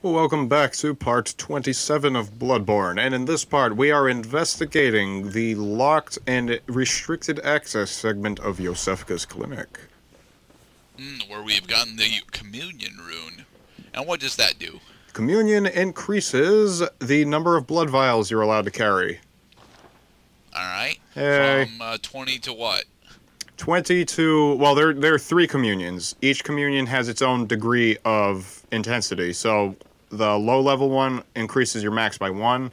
Welcome back to part 27 of Bloodborne, and in this part we are investigating the locked and restricted access segment of Yosefka's clinic. Where we have gotten the communion rune. And what does that do? Communion increases the number of blood vials you're allowed to carry. Alright. Hey. From 20 to what? 20 to, well, there are 3 communions. Each communion has its own degree of intensity, so the low-level one increases your max by 1,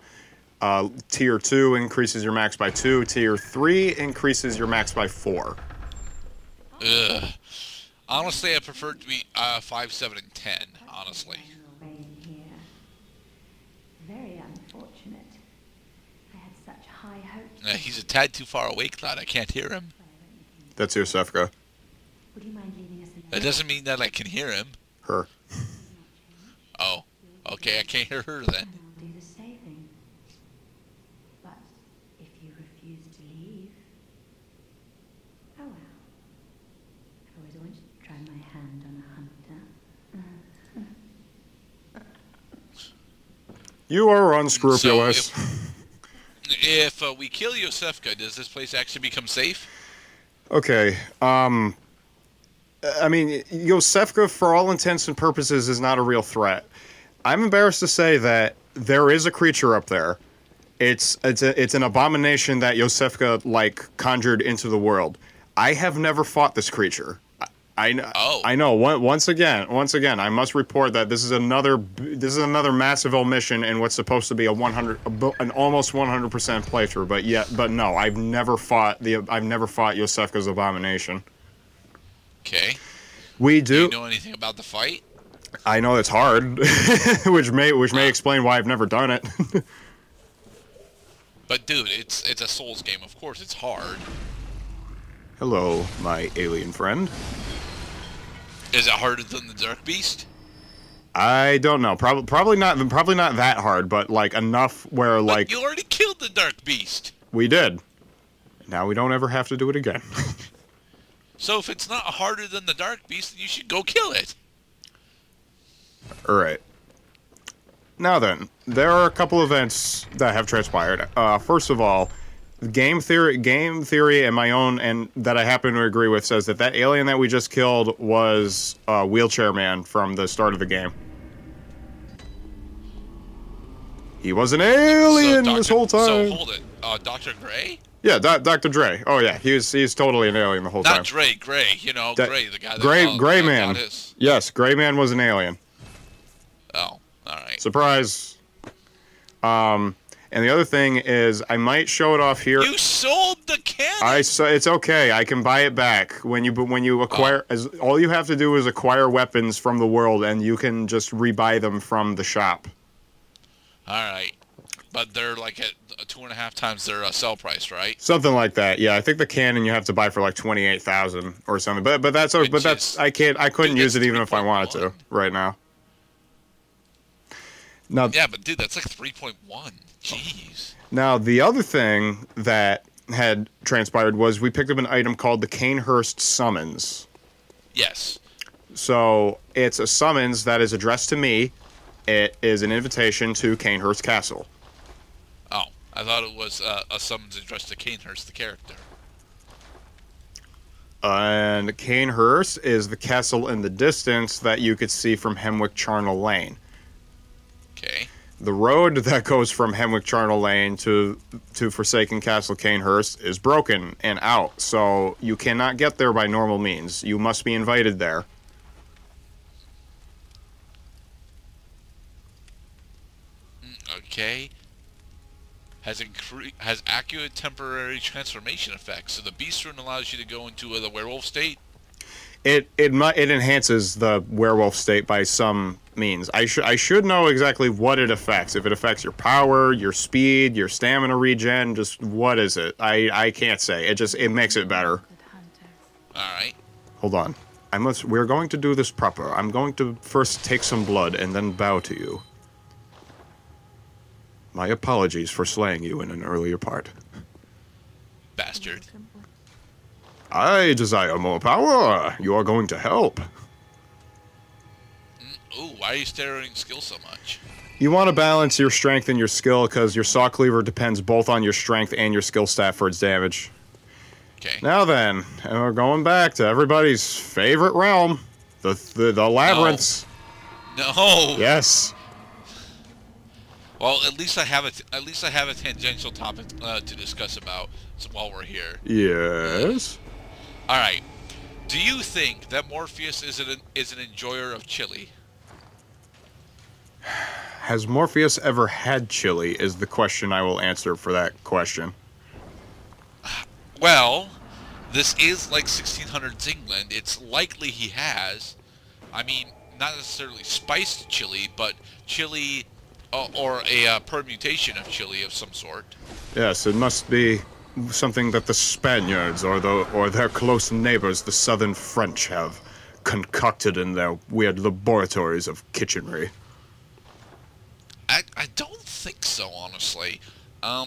Tier 2 increases your max by 2, Tier 3 increases your max by 4. Ugh. Honestly, I prefer it to be 5, 7, and 10, honestly. Very unfortunate. I had such high hopes. He's a tad too far away, Cloud. I can't hear him. That's Yosefka. Would you mind leaving us That doesn't mean that I can hear him. Her. Oh. Okay, I can't hear her then. do the saving? But if you refuse to leave, oh well. I've always wanted to try my hand on a hunter. You are unscrupulous. So if we kill Yosefka, does this place actually become safe? Okay, I mean, Yosefka, for all intents and purposes, is not a real threat. I'm embarrassed to say that there is a creature up there. It's an abomination that Yosefka, like, conjured into the world. I have never fought this creature. I know. Once again, I must report that this is another massive omission in what's supposed to be an almost 100% playthrough. But no, I've never fought Yosefka's abomination. Okay. Do you know anything about the fight? I know it's hard, which may explain why I've never done it. But dude, it's a Souls game. Of course, it's hard. Hello, my alien friend. Is it harder than the Dark Beast? I don't know. Probably not that hard, but like enough where like. But you already killed the Dark Beast. We did. Now we don't ever have to do it again. So if it's not harder than the Dark Beast, then you should go kill it. All right. Now then, there are a couple events that have transpired. First of all, game theory, and my own, and that I happen to agree with, says that alien that we just killed was Wheelchair Man from the start of the game. He was an alien this whole time. So hold it, Dr. Gray? Yeah, Dr. Dre. Oh yeah, he's totally an alien the whole time. Not Dre, Gray. You know, Gray, the guy that Gray Man. Yes, Gray Man was an alien. Oh, all right. Surprise. And the other thing is, I might show it off here. You sold the cannon. It's okay. I can buy it back when you acquire. All you have to do is acquire weapons from the world, and you can just rebuy them from the shop. All right, but they're like at 2.5 times their sell price, right? Something like that. Yeah, I think the cannon you have to buy for like 28,000 or something. But that's I couldn't use it even if I wanted to right now. Now, yeah, but dude, that's like 3.1. Jeez. Now, the other thing that had transpired was we picked up an item called the Canehurst Summons. Yes. So, it's a summons that is addressed to me. It is an invitation to Canehurst Castle. Oh, I thought it was a summons addressed to Canehurst, the character. And Canehurst is the castle in the distance that you could see from Hemwick Charnel Lane. Okay. The road that goes from Hemwick Charnel Lane to Forsaken Castle Canehurst is broken and out, so you cannot get there by normal means. You must be invited there. Okay. Has accurate temporary transformation effects, so the Beast Rune allows you to go into the werewolf state. It enhances the werewolf state by some means. I should know exactly what it affects. If it affects your power, your speed, your stamina regen, just what is it? I can't say. It makes it better. All right. Hold on. We're going to do this proper. I'm going to first take some blood and then bow to you. My apologies for slaying you in an earlier part. Bastard. I desire more power. You are going to help. Ooh, why are you staring skill so much? You want to balance your strength and your skill because your saw cleaver depends both on your strength and your skill stat for its damage. Okay. Now then, and we're going back to everybody's favorite realm, the labyrinths. No. Yes. Well, at least I have a tangential topic to discuss about while we're here. Yes. All right. Do you think that Morpheus is an enjoyer of chili? Has Morpheus ever had chili is the question I will answer for that question. Well, this is like 1600s England. It's likely he has. I mean, not necessarily spiced chili, but chili or a permutation of chili of some sort. Yes, it must be something that the Spaniards or their close neighbors, the Southern French, have concocted in their weird laboratories of kitchenry. I don't think so, honestly. I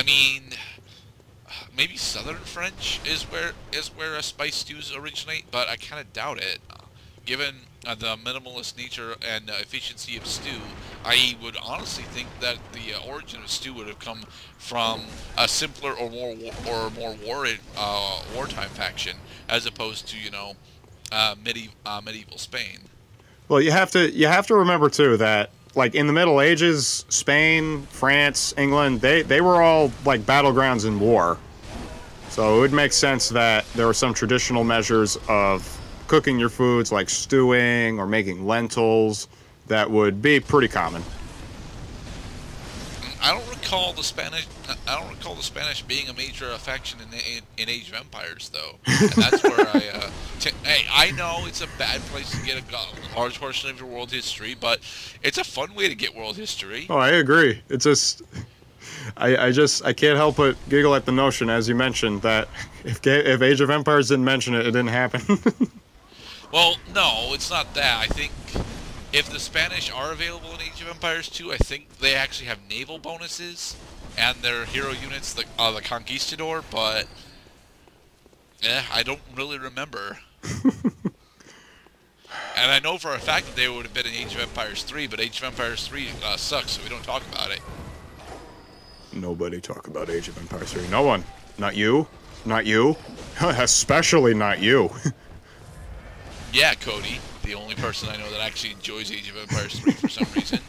mean, maybe Southern French is where spice stews originate, but I kind of doubt it. Given the minimalist nature and efficiency of stew, I would honestly think that the origin of stew would have come from a simpler or more wartime faction, as opposed to medieval Spain. Well, you have to remember too that like in the Middle Ages, Spain, France, England, they were all like battlegrounds in war. So it would make sense that there were some traditional measures of cooking your foods like stewing or making lentils that would be pretty common. I don't recall the Spanish being a major faction in Age of Empires, though. And that's where hey, I know it's a bad place to get a large portion of your world history, but it's a fun way to get world history. Oh, I agree. It's just, I can't help but giggle at the notion, as you mentioned, that if Age of Empires didn't mention it, it didn't happen. Well, no, it's not that. I think if the Spanish are available in Age of Empires 2, I think they actually have naval bonuses and their hero units, the Conquistador, but I don't really remember. And I know for a fact that they would have been in Age of Empires 3, but Age of Empires 3 sucks, so we don't talk about it. Nobody talk about Age of Empires 3. No one. Not you. Not you. Especially not you. Yeah, Cody, the only person I know that actually enjoys Age of Empires 3 for some reason.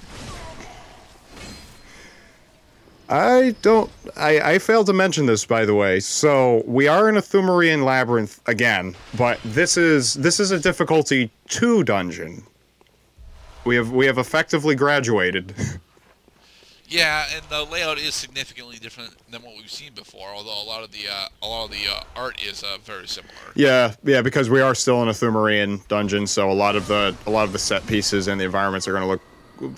I failed to mention this, by the way. So we are in a Thumerian labyrinth again, but this is a difficulty 2 dungeon. We have effectively graduated. Yeah, and the layout is significantly different than what we've seen before. Although a lot of the art is very similar. Yeah, because we are still in a Thumerian dungeon, so a lot of the set pieces and the environments are going to look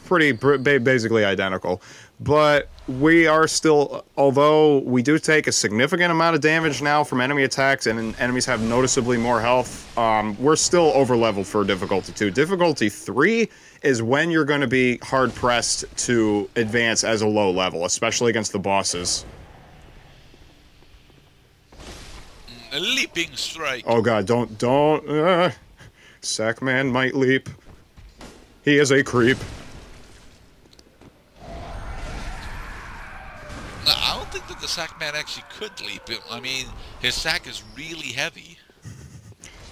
pretty basically identical. But we are still, although we do take a significant amount of damage now from enemy attacks, and enemies have noticeably more health, we're still over-leveled for difficulty 2. Difficulty 3 is when you're going to be hard-pressed to advance as a low level, especially against the bosses. A leaping strike. Oh god, don't... Sackman might leap. He is a creep. I don't think that the Sackman actually could leap. I mean, his sack is really heavy.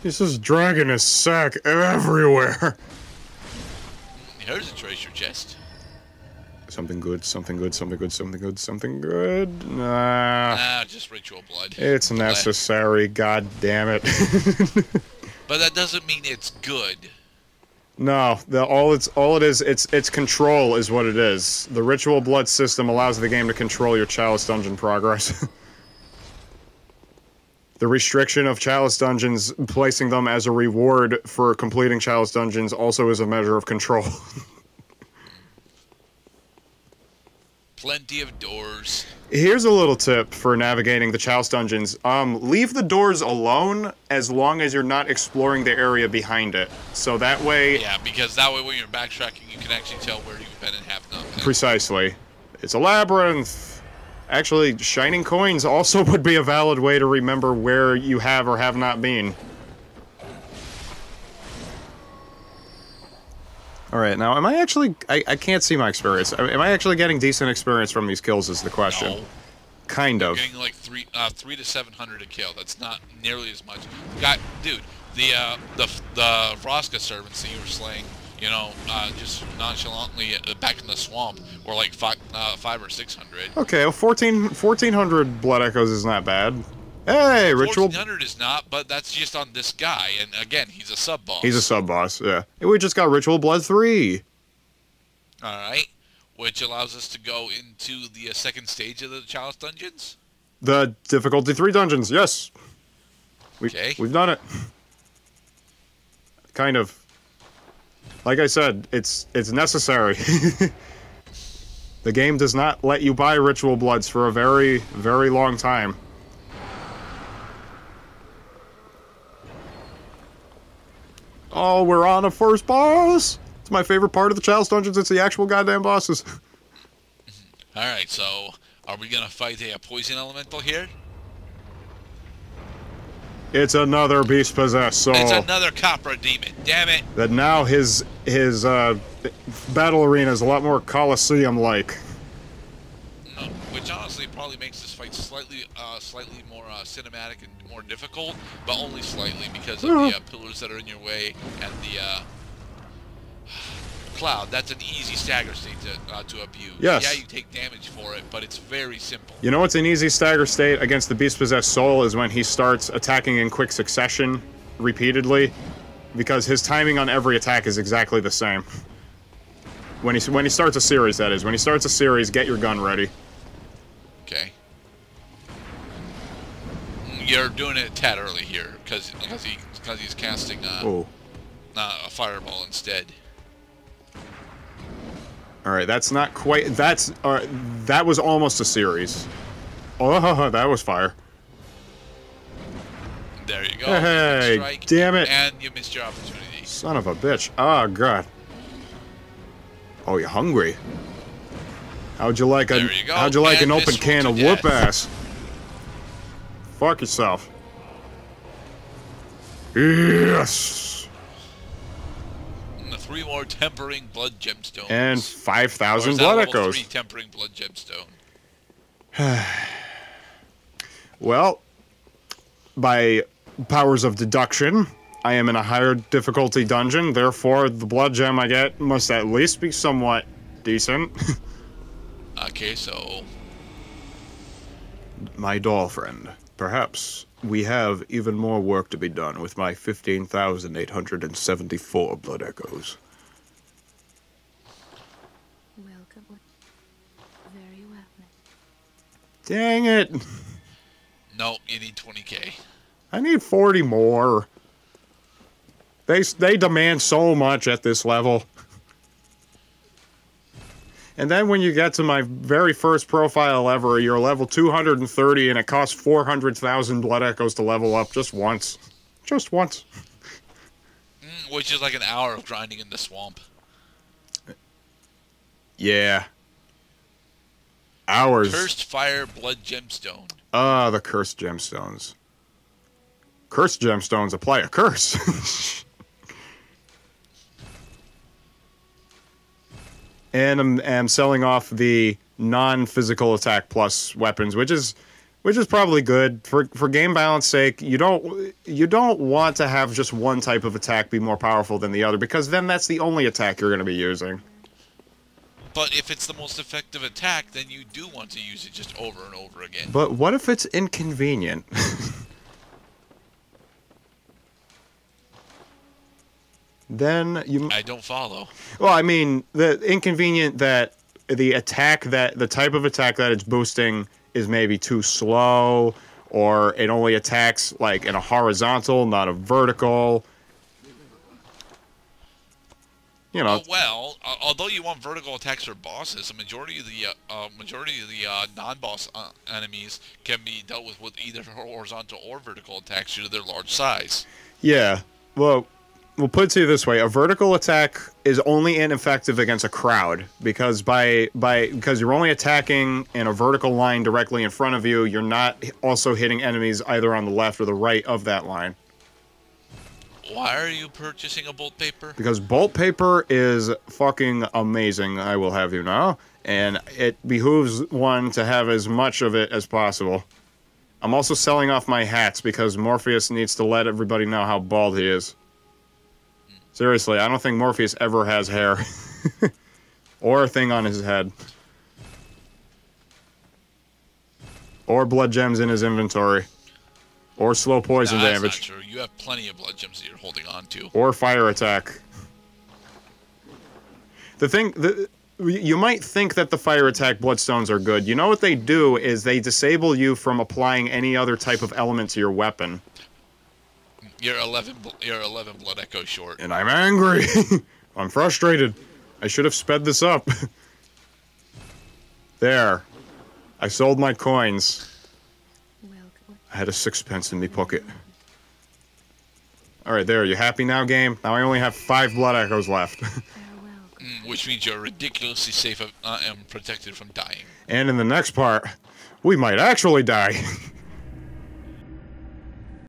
He's just dragging his sack everywhere. Here's a treasure chest. Something good, something good, something good, something good, something good. Nah. Just ritual blood. It's necessary, god damn it. But that doesn't mean it's good. No, all it is, it's control is what it is. The ritual blood system allows the game to control your Chalice dungeon progress. The restriction of Chalice dungeons, placing them as a reward for completing Chalice dungeons, also is a measure of control. Plenty of doors. Here's a little tip for navigating the Chalice dungeons. Leave the doors alone as long as you're not exploring the area behind it. So that way... Yeah, because that way when you're backtracking, you can actually tell where you've been and have not been. Precisely. It's a labyrinth. Actually, shining coins also would be a valid way to remember where you have or have not been. All right, now am I actually? I can't see my experience. Am I actually getting decent experience from these kills? Is the question. No. Kind You're of. getting like 3 to 700 a kill. That's not nearly as much. Got, dude, the Vroska servants that you were slaying, you know, just nonchalantly back in the swamp were like 5 or 600. Okay, well, 1400 blood echoes is not bad. Hey, ritual. 1400 is not, but that's just on this guy, and again, he's a sub boss. He's a sub boss. Yeah. We just got ritual blood 3. All right, which allows us to go into the second stage of the Chalice dungeons. The difficulty 3 dungeons. Yes. We've done it. Kind of. Like I said, it's necessary. The game does not let you buy ritual bloods for a very, very long time. Oh, we're on a first boss! It's my favorite part of the Chalice dungeons. It's the actual goddamn bosses. Alright, so are we gonna fight a poison elemental here? It's another beast-possessed soul. It's another Copra demon, damn it! That now his battle arena is a lot more Colosseum-like. Which honestly probably makes this fight slightly more cinematic and more difficult, but only slightly because of the pillars that are in your way and the Cloud. That's an easy stagger state to abuse. Yes. Yeah, you take damage for it, but it's very simple. You know what's an easy stagger state against the beast-possessed soul is when he starts attacking in quick succession repeatedly, because his timing on every attack is exactly the same. When he starts a series, that is. When he starts a series, get your gun ready. Okay. You're doing it a tad early here, because he's casting a fireball instead. All right, that's not quite. That was almost a series. Oh, that was fire. There you go. Hey, strike, damn it! And you missed your opportunity. Son of a bitch! Oh god. Oh, you're hungry. How'd you like How'd you like an open can of whoop ass? Fuck yourself. Yes. And the 3 more tempering blood gemstones. And 5,000 blood echoes. 3 tempering blood gemstone. Well, by powers of deduction, I am in a higher difficulty dungeon. Therefore, the blood gem I get must at least be somewhat decent. Okay, so... My doll friend, perhaps we have even more work to be done with my 15,874 blood echoes. Welcome. Very well. Dang it! No, you need 20k. I need 40 more. They demand so much at this level. And then when you get to my very first profile ever, you're level 230 and it costs 400,000 blood echoes to level up just once. Just once. Which is like an hour of grinding in the swamp. Yeah. Hours. Cursed fire blood gemstone. Ah, the cursed gemstones. Cursed gemstones apply a curse. And I'm selling off the non-physical attack plus weapons, which is probably good for game balance sake. You don't want to have just one type of attack be more powerful than the other, because then that's the only attack you're going to be using. But if it's the most effective attack, then you do want to use it just over and over again. But what if it's inconvenient? Then you... I don't follow. Well, I mean, the inconvenient that the type of attack that it's boosting is maybe too slow, or it only attacks like in a horizontal, not a vertical. You know. Well, although you want vertical attacks for bosses, a majority of the non-boss enemies can be dealt with either horizontal or vertical attacks due to their large size. Yeah. Well, we'll put it to you this way: a vertical attack is only ineffective against a crowd because because you're only attacking in a vertical line directly in front of you. You're not also hitting enemies either on the left or the right of that line. Why are you purchasing a bolt paper? Because bolt paper is fucking amazing, I will have you know. And it behooves one to have as much of it as possible. I'm also selling off my hats because Morpheus needs to let everybody know how bald he is. Seriously, I don't think Morpheus ever has hair. Or a thing on his head. Or blood gems in his inventory. Or slow poison That's damage. not true. You have plenty of blood gems that you're holding on to. Or fire attack. You might think that the fire attack bloodstones are good. You know what they do is they disable you from applying any other type of element to your weapon. You're 11 blood echo short. And I'm angry. I'm frustrated. I should have sped this up. There. I sold my coins. I had a sixpence in me pocket. Alright, there. You happy now, game? Now I only have 5 blood echoes left. Which means you're ridiculously safe and protected from dying. And in the next part, we might actually die.